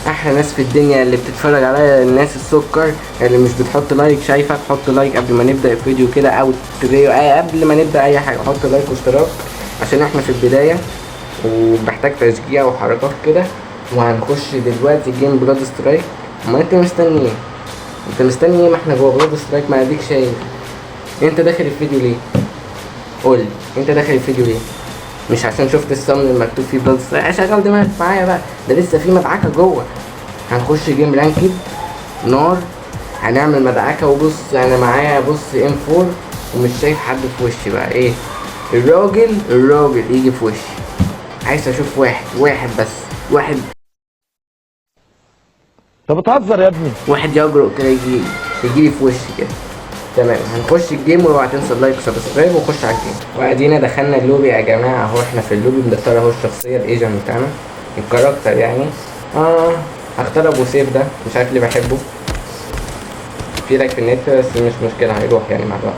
احلى ناس في الدنيا اللي بتتفرج عليا، الناس السكر اللي مش بتحط لايك. شايفك حط لايك قبل ما نبدا الفيديو كده، او قبل ما نبدا اي حاجه حط لايك واشتراك، عشان احنا في البدايه وبحتاج تشجيع وحركات كده. وهنخش دلوقتي جيم بلاد سترايك. ما انت مستني ايه؟ انت مستني ايه؟ ما احنا جوه بلاد سترايك، ما اديك شايف. انت داخل الفيديو ليه؟ قول لي انت داخل الفيديو ليه؟ مش عشان شفت الصمن المكتوب فيه بلاد سترايك؟ شغل دماغك معايا بقى، ده لسه في مدعكه جوه. هنخش جيم رانكد نار، هنعمل مدعكه. وبص انا معايا بص ام 4 ومش شايف حد في وشي بقى. ايه الراجل يجي في وشي. عايز اشوف واحد بس، واحد انت بتهزر يا ابني. يجرؤ كده يجي في وشي كده. تمام، هنخش الجيم. واوعى تنسى اللايك وسبسكرايب وخش على الجيم. وادينا دخلنا اللوبي يا جماعه اهو. احنا في اللوبي بنختار اهو الشخصيه الايجنت بتاعنا، الكاركتر يعني. هختار ابو سيف ده، مش عارف ليه بحبه. في لايك في النت بس مش مشكله، هيروح يعني مع الوقت.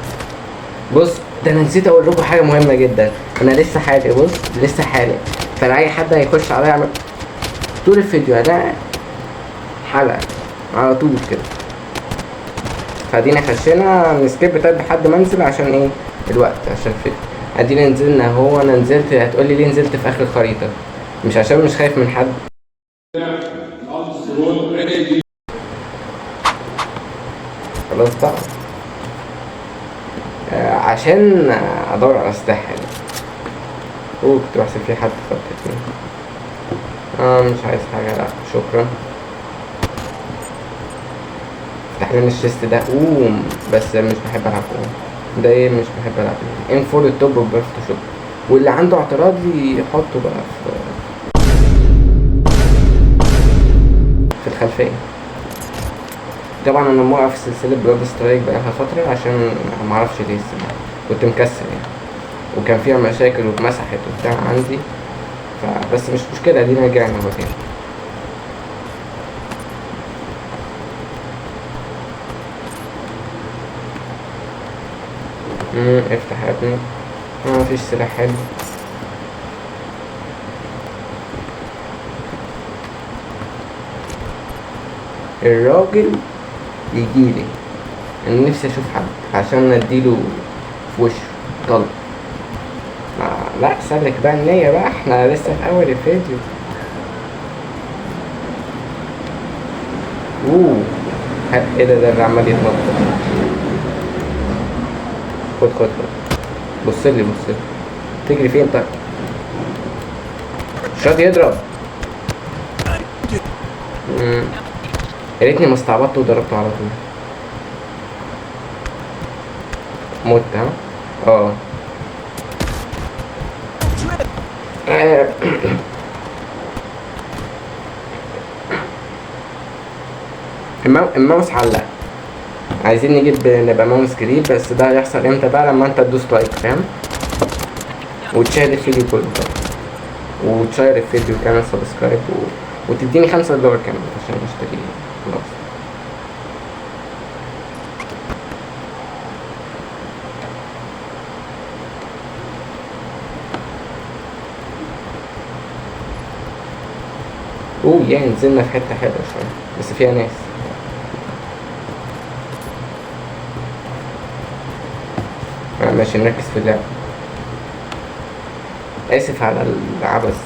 بص ده انا نسيت اقول لكم حاجه مهمه جدا. انا لسه حالق، بص لسه حالق. فانا اي حد هيخش عليا يعمل طول الفيديو انا حلقه على طول كده. فادينا خشينا نسكيب تايب لحد ما انزل، عشان ايه؟ الوقت، عشان الفيديو. ادينا نزلنا اهو. انا نزلت، هتقولي ليه نزلت في اخر الخريطه؟ مش عشان مش خايف من حد، خلاص بقى. عشان ادور على سلاح يعني. كنت بحسب في حد فتحتني. مش عايز حاجه، لا شكرا. فتح لنا الشيست ده بس مش بحب العب ده. ايه مش بحب العب ام 4 التوب وبفتشوب. واللي عنده اعتراض يحطه بقى في الخلفيه. طبعا انا موقف سلسله بلاد سترايك بقالها فتره، عشان معرفش ليه الصراحه. كنت مكسل يعني، وكان فيها مشاكل واتمسحت وبتاع عندي. فبس مش مشكله، دي رجعنا اهو تاني. افتح يا ابني. مفيش سلاح حلو. الراجل يجيلي. انا نفسي اشوف حد عشان نديله في وشه طلق. لا سلك بقى النية بقى، احنا لسه في اول الفيديو. ايه ده اللي عمال يتنطط. خد بصلي تجري فين طيب؟ مش راضي يضرب. يا ريتني ما استعبطت وضربته على طول. مت الماوس علق. عايزين نبقى ماوس جديد، بس ده هيحصل امتى بقى؟ لما انت تدوس لايك، فاهم؟ وتشاهد الفيديو كله طبعا، وتشير الفيديو وتعمل سبسكرايب وتديني $5 كمان عشان اشتري. خلاص. يعني نزلنا في حتة حلوة شوية بس فيها ناس. ماشي نركز في اللعب. آسف على العبث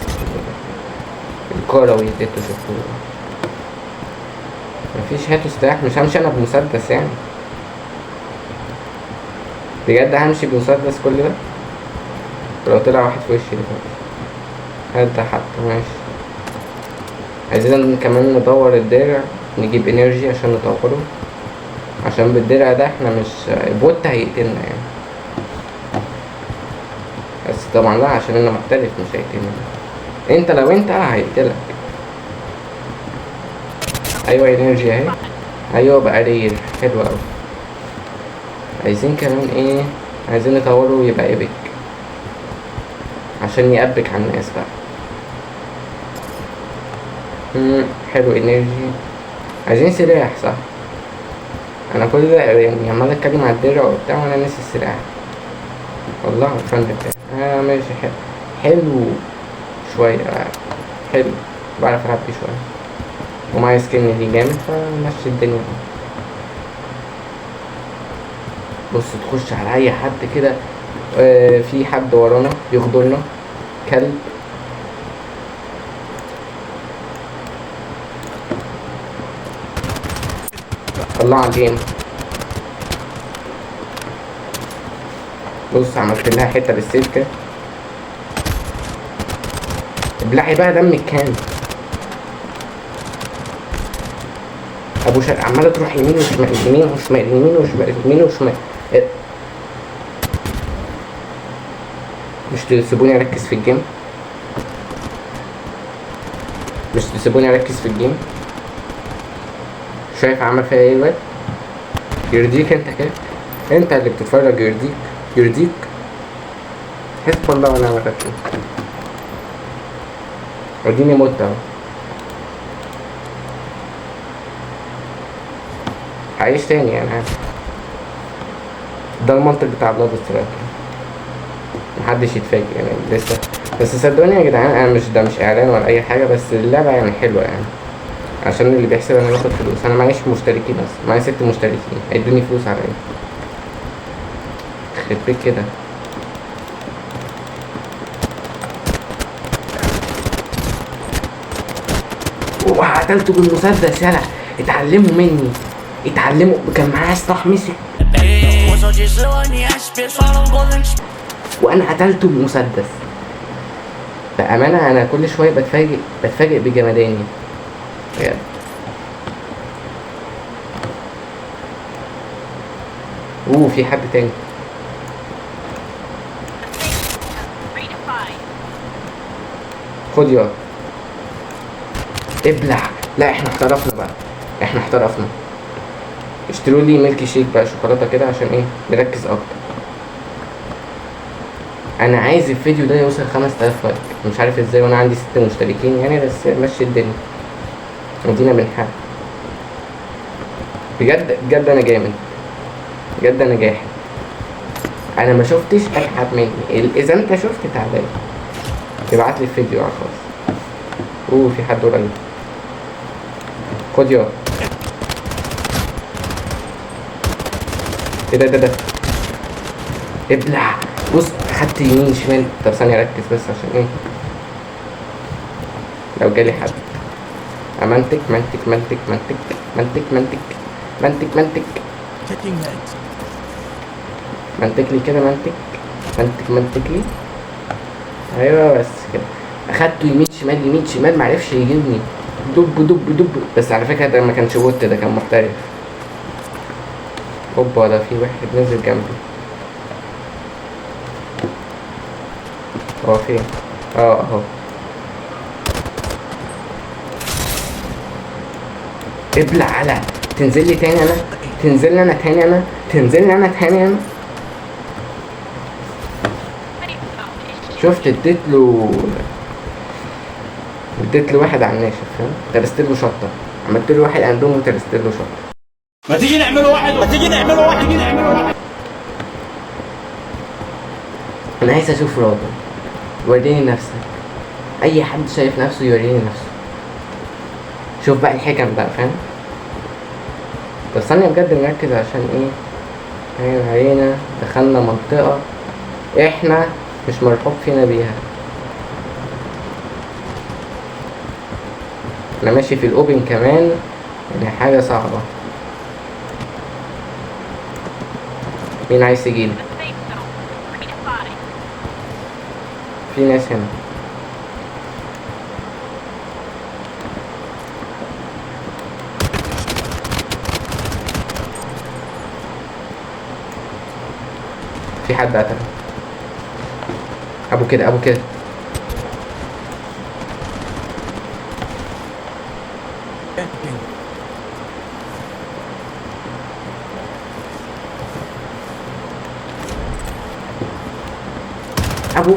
الكروي اللي انتوا شفتوه. مفيش هاتوا سلاح. مش همشي انا بمسدس يعني، بجد همشي بمسدس كل ده؟ ولو طلع واحد في وشي دلوقتي هات ده حتى ماشي. عايزين كمان ندور الدرع، نجيب انرجي عشان نطوره، عشان بالدرع ده احنا مش البوت هيقتلنا يعني. بس طبعا لا، عشان انا محترف مش هيقتلني. انت لو انت هيقتلك. ايوه انرجي اهي. ايوه بقى رير حلو اوي. عايزين كمان ايه؟ عايزين نطوره ويبقى ايبك عشان يأبك على الناس بقى. حلو انرجي. عايزين سلاح صح. انا كل ده يعني عمال اتكلم على الدرع وبتاع وانا ناسي السلاح. والله الفن بتاعي ماشي حلو شوية. حلو بعرف العب فيه شوية. ومعايا سكن دي جامد فمشي الدنيا. بص تخش على اي حد كده، في حد ورانا يغدرنا، كلب. طلع الجيم. بص عملت لها حته بالسلكه. ابلعي بقى دمك كان. ابو عماله تروح يمين وشمال يمين وشمال يمين وشمال يمين وشمال. مش تسيبوني اركز في الجيم؟ مش تسيبوني اركز في الجيم؟ شايف عمل فيها ايه الواد؟ يرضيك انت كده؟ انت اللي بتتفرج يرضيك؟ يرضيك؟ حسب الله ونعم الوكيل. اديني مت اهو. هعيش تاني يعني عادي. ده المنطق بتاع بلاد سترايك، محدش يتفاجئ يعني لسه. بس صدقوني يا جدعان، انا مش اعلان ولا اي حاجه، بس اللعبه يعني حلوه يعني. عشان اللي بيحسب انا باخد فلوس، انا معيش مشتركين، بس معايا 6 مشتركين هيدوني فلوس على ايه؟ يخرب بيك كده. وقتلته بالمسدس. يلا اتعلموا مني، اتعلموا. كان معايا سلاح مسك وانا قتلته بمسدس. بامانه انا كل شويه بتفاجئ بجمداني بجد. في حد تاني. خد يا ابلع. لا احنا احترفنا بقى، احنا احترفنا. اشتروا لي ميلك شيك بقى شوكولاته كده عشان ايه نركز اكتر. انا عايز الفيديو ده يوصل 5000 لايك، مش عارف ازاي وانا عندي 6 مشتركين يعني، بس مشي الدنيا ودينا بنحاول. بجد بجد انا جامد، بجد انا جاحد. انا ما شفتش اجحد مني. اذا انت شفت تعالى ابعت لي الفيديو على الخاص. في حد قريب. خد يا ايه ده ابلع. بص خدت يمين شمال. طب ثانية ركز بس عشان ايه لو جالي حد. منتك منتك منتك منتك منتك منتك منتك منتك منتك لي كده. منتك لي. ايوه بس كده. اخدته يمين شمال يمين شمال، معرفش يجيبني. دب. بس على فكرة ده ما كانش بوت، ده كان محترف. اوبا ده في واحد نزل جنبي. هو فين؟ اهو. ابلع على. تنزل لي تاني انا. تنزل لي انا تاني. شفت اديت له واحد على الناشف، فاهم؟ ترست له شطه. عملت له واحد عندهم وترست له شطه. ما تيجي نعمله واحد. انا عايز اشوف راجل. وريني نفسك. اي حد شايف نفسه يوريني نفسه. شوف بقى الحكم بقى، فاهم؟ طب ثانية بجد نركز عشان ايه؟ عين علينا. دخلنا منطقة احنا مش مرحوب فينا بيها. انا ماشي في الاوبن كمان، يعني حاجة صعبة. مين عايز يجيلي؟ في ناس هنا. في حد قتله. ابو كده ابو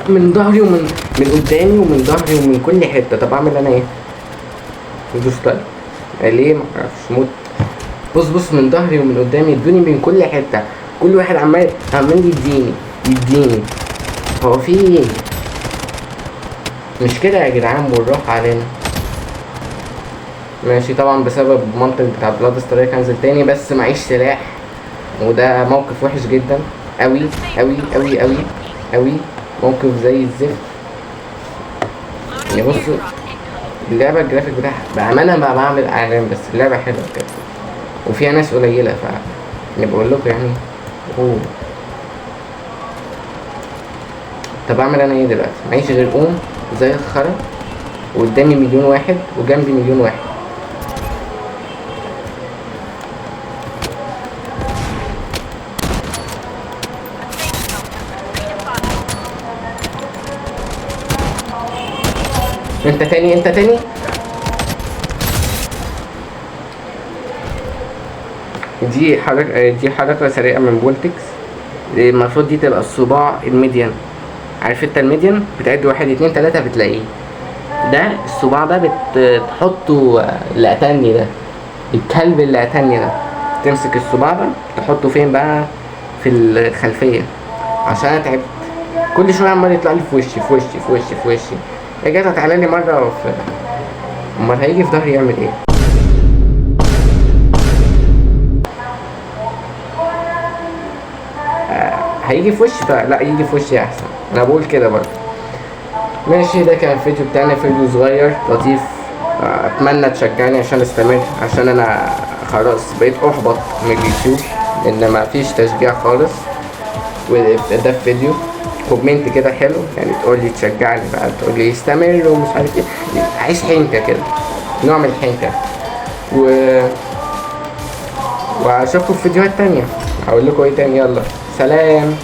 من ظهري ومن قدامي ومن ظهري ومن كل حته. طب اعمل انا ايه؟ دوس لايك ليه؟ معرفش موت. بص من ظهري ومن قدامي ادوني من كل حته. كل واحد عمال يديني. هو في ايه؟ مش كده يا جدعان، بالراحه علينا. ماشي طبعا بسبب المنطق بتاع بلاد سترايك هنزل تاني، بس معيش سلاح، وده موقف وحش جدا قوي قوي قوي قوي قوي، موقف زي الزفت. يعني بصوا اللعبة الجرافيك بتاعها بأمانة بقى بعمل اعلان، بس اللعبة حلوة كده وفيها ناس قليلة، يعني بقول لكم يعني. اوه طب اعمل انا ايه دلوقتي؟ معيش غير زي الخرا، وقدامي مليون واحد وجنبي مليون واحد. انت تاني انت تاني. دي حركة سريعة من بولتكس. المفروض دي تبقى الصباع الميديان. عارف انت الميديان بتعد 1 2 3 بتلاقيه ده الصباع ده، بتحطه اللي قتلني ده، الكلب اللي قتلني ده، تمسك الصباع ده تحطه فين بقى؟ في الخلفية، عشان انا تعبت كل شوية عمال يطلع لي في وشي في وشي في وشي في وشي. يا جدع تعالى لي مرة امال هيجي في ظهري يعمل ايه؟ هيجي في وشي بقى، لا يجي في وشي احسن، انا بقول كده برضه. ماشي ده كان الفيديو بتاعنا، فيديو صغير لطيف. اتمنى تشجعني عشان استمر، عشان انا خلاص بقيت احبط من اليوتيوب لان ما فيش تشجيع خالص. وده فيديو كومنت كده حلو يعني، تقول لي تشجعني بقى، تقول لي استمر ومش عارف ايه، عايز حنكه كده، نوع من الحنكه. واشوفكم في فيديوهات تانية، هقول لكم ايه تاني. يلا سلام.